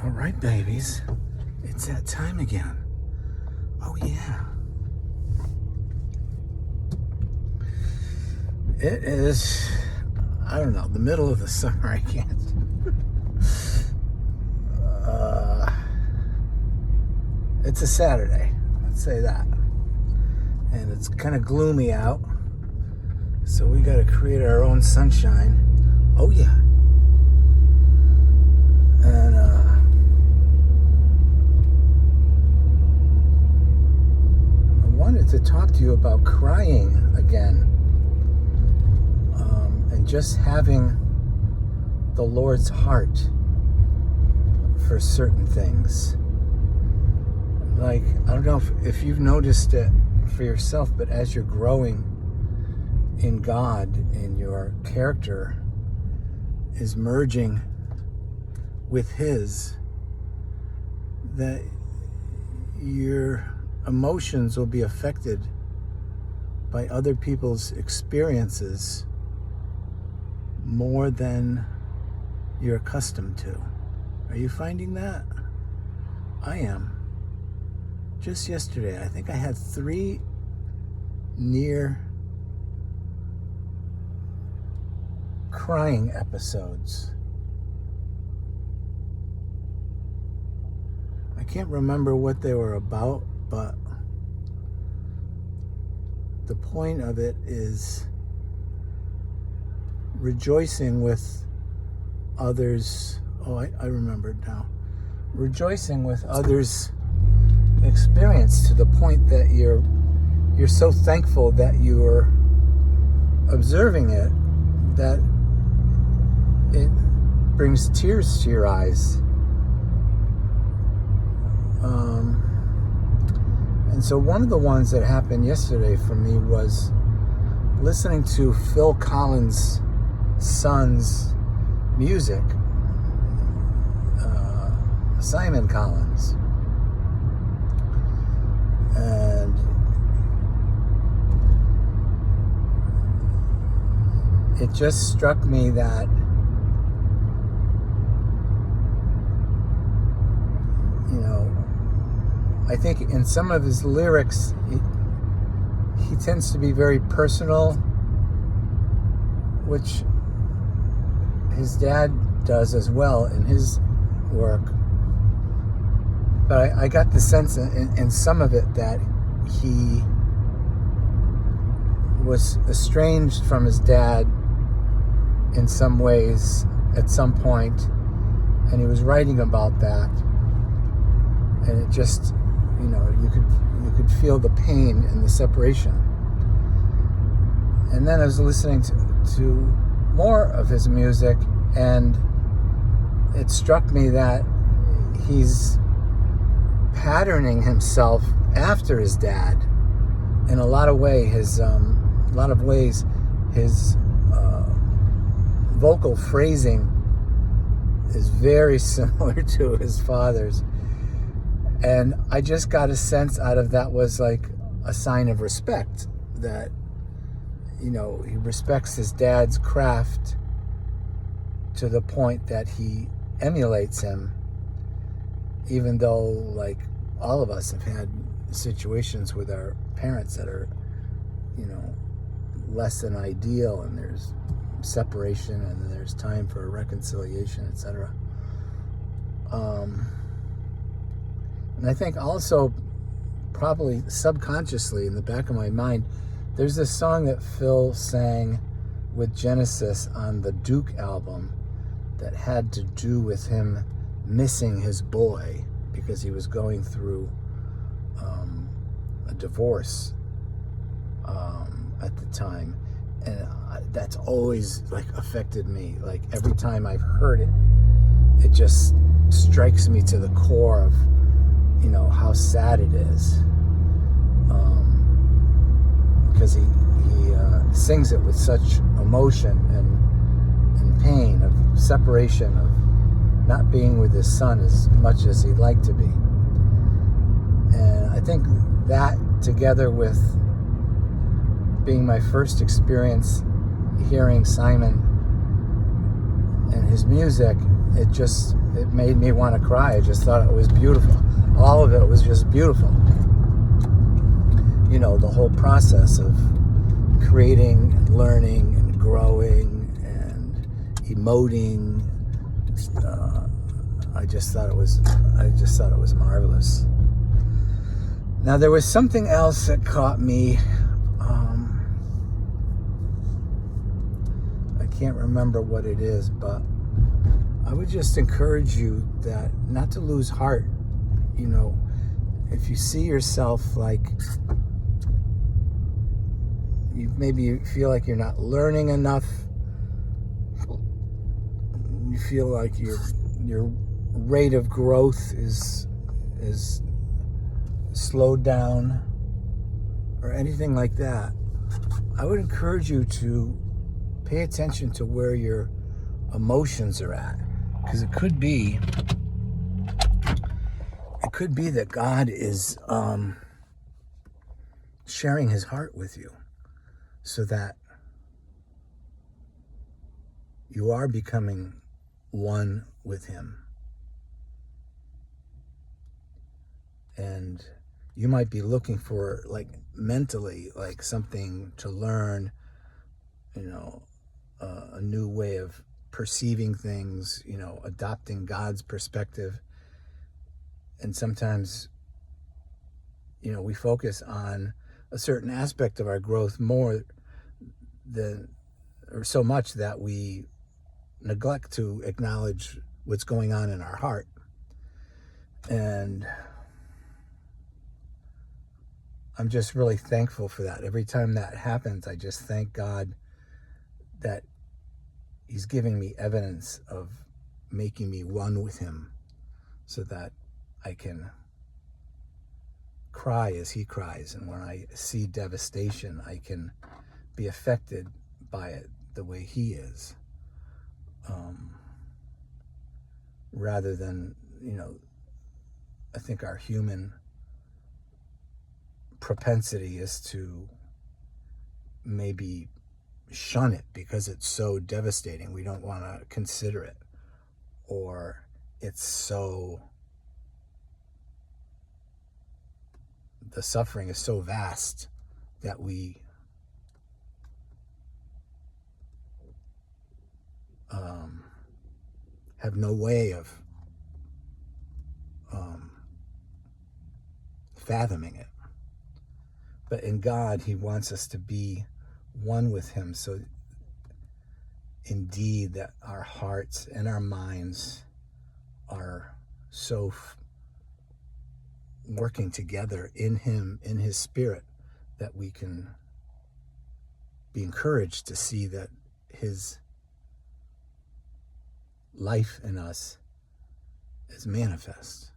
All right, babies. It's that time again. Oh, yeah. It is, I don't know, the middle of the summer. I can't. It's a Saturday. Let's say that. And it's kind of gloomy out. So we got to create our own sunshine. Oh, yeah. And, I wanted to talk to you about crying again. And just having the Lord's heart for certain things. Like, I don't know if you've noticed it for yourself, but as you're growing in God, and your character is merging with His, that your emotions will be affected by other people's experiences more than you're accustomed to. Are you finding that? I am. Just yesterday, I think I had 3 near crying episodes. I can't remember what they were about, but the point of it is rejoicing with others. Oh, I remembered now. Rejoicing with others' experience to the point that you're so thankful that you're observing it, that it brings tears to your eyes. And so one of the ones that happened yesterday for me was listening to Phil Collins' son's music, Simon Collins. And it just struck me that, you know, I think in some of his lyrics, he tends to be very personal, which his dad does as well in his work. But I got the sense in some of it that he was estranged from his dad in some ways at some point, and he was writing about that. And it just, you know, you could feel the pain and the separation. And then I was listening to more of his music, and it struck me that he's patterning himself after his dad in a lot of ways. His vocal phrasing is very similar to his father's, and I just got a sense out of that was like a sign of respect, that, you know, he respects his dad's craft to the point that he emulates him, even though, like, all of us have had situations with our parents that are, you know, less than ideal, and there's separation, and then there's time for reconciliation, etc. And I think also, probably subconsciously in the back of my mind, there's this song that Phil sang with Genesis on the Duke album that had to do with him missing his boy because he was going through a divorce at the time. And that's always, like, affected me. Like, every time I've heard it, it just strikes me to the core of, you know, how sad it is. Because he sings it with such emotion and pain of separation, of not being with his son as much as he'd like to be. And I think that, together with being my first experience hearing Simon and his music, it just it made me want to cry. I just thought it was beautiful. All of it was just beautiful. You know, the whole process of creating and learning and growing and emoting. I just thought it was marvelous. Now there was something else that caught me. I can't remember what it is, but I would just encourage you that not to lose heart. You know, if you see yourself like you feel like you're not learning enough, you feel like your rate of growth is slowed down or anything like that, I would encourage you to pay attention to where your emotions are at, because it could be that God is sharing his heart with you so that you are becoming one with him. And you might be looking for, like, mentally, like something to learn, you know, a new way of perceiving things, you know, adopting God's perspective. And sometimes, you know, we focus on a certain aspect of our growth more than, or so much that we neglect to acknowledge what's going on in our heart. And I'm just really thankful for that. Every time that happens, I just thank God that he's giving me evidence of making me one with him so that I can cry as he cries. And when I see devastation, I can be affected by it the way he is. Rather than, you know, I think our human propensity is to maybe shun it because it's so devastating. We don't want to consider it, or it's so, the suffering is so vast that we have no way of fathoming it. But in God, he wants us to be one with him, so indeed that our hearts and our minds are so working together in him, in his spirit, that we can be encouraged to see that his life in us is manifest.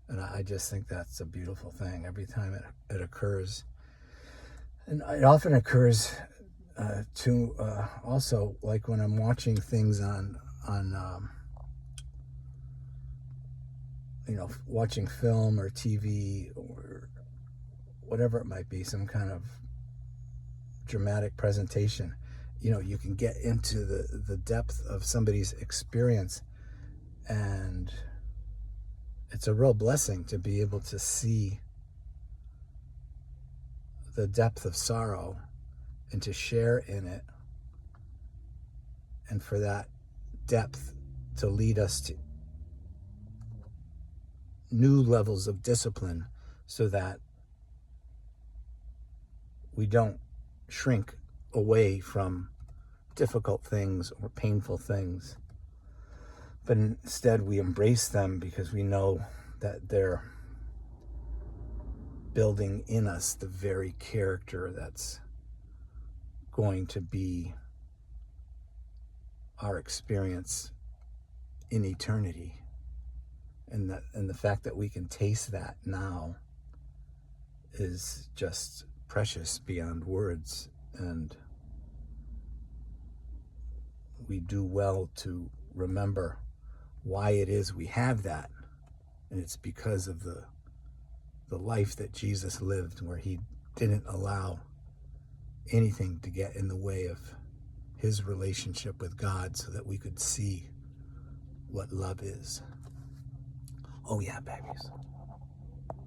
And I just think that's a beautiful thing every time it occurs. And it often occurs also, like when I'm watching things on you know, watching film or TV or whatever it might be, some kind of dramatic presentation. You know, you can get into the depth of somebody's experience, and it's a real blessing to be able to see the depth of sorrow and to share in it, and for that depth to lead us to new levels of discipline so that we don't shrink away from difficult things or painful things, but instead we embrace them because we know that they're building in us the very character that's going to be our experience in eternity. And the fact that we can taste that now is just precious beyond words. And we do well to remember why it is we have that. And it's because of the life that Jesus lived, where he didn't allow anything to get in the way of his relationship with God, so that we could see what love is. Oh yeah, babies.